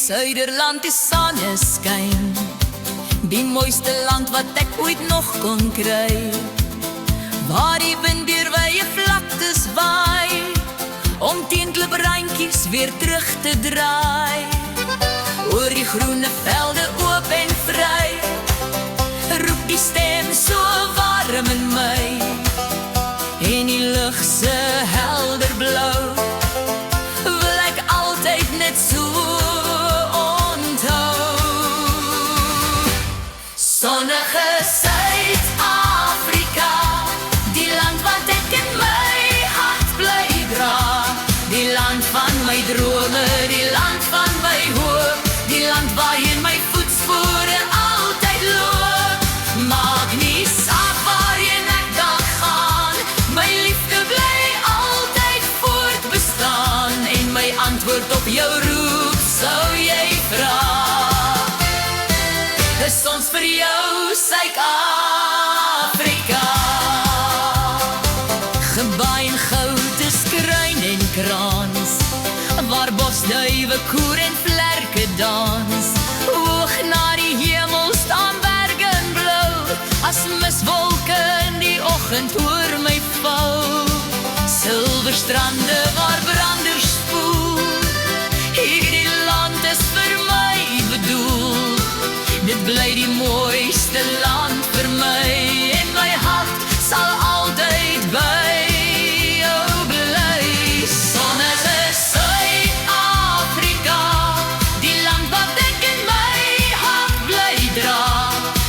Suiderland die soneskyn, die mooiste land wat ek ooit nog kon kry, waar die wind deur wye vlaktes waai, om teen klipruintjies weer terug te draai. Oor die groene velde oop en vry, roep die stem so warm in my, en die lug se helder blou, wil ek altyd net so sonnige Suid-Afrika, die land wat ek in my hart bly dra, die land van my drome, die land van my hoop, die land waarheen my voetspore altyd loop. Maak nie saak waarheen ek dan gaan, my liefde bly altyd voortbestaan, en my antwoord op jou roep sou jy vra, is ons vir jou Suid-Afrika. Gebaai in goud is kruin en krans, waar bosduiwe koer en vlerke dans, hoog na die hemel staan berge in blou, as miswolke in die oggend oor my val, silverstrande waar branders spoel, hierdie land is vir my bedoel, dit bly die mooiste land vir my, en my hart sal altyd by jou bly. Sonnige Suid-Afrika, die land wat ek in my hart bly dra,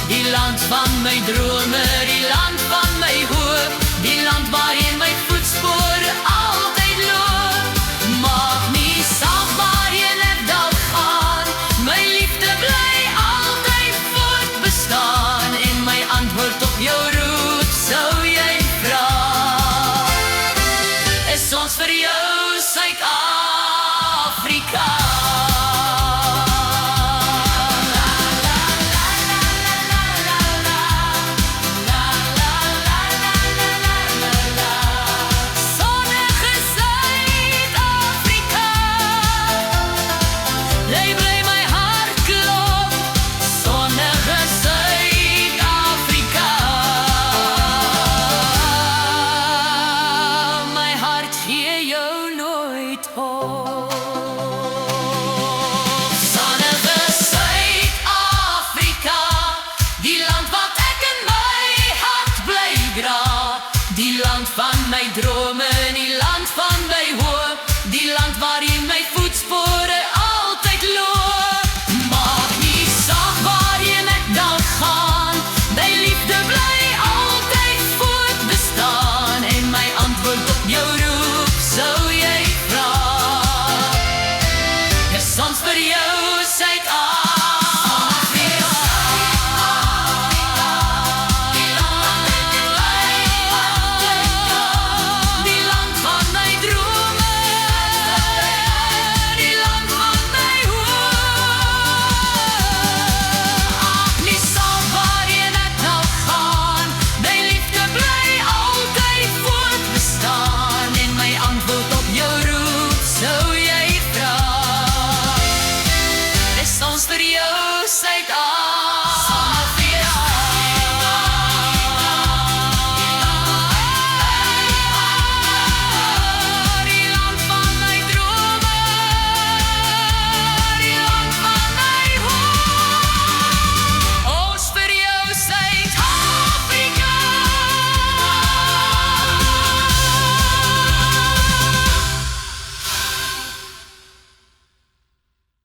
die land van my drome, die land van my hoop, die land waarheen my voetspore altyd loop. Maak nie saak waarheen ek dan gaan, my liefde bly en my antwoord op jou roep sou jy vra, is ons vir jou Suid-Afrika. Sonnige Suid-Afrika, jy bly my hart klop, sonnige oh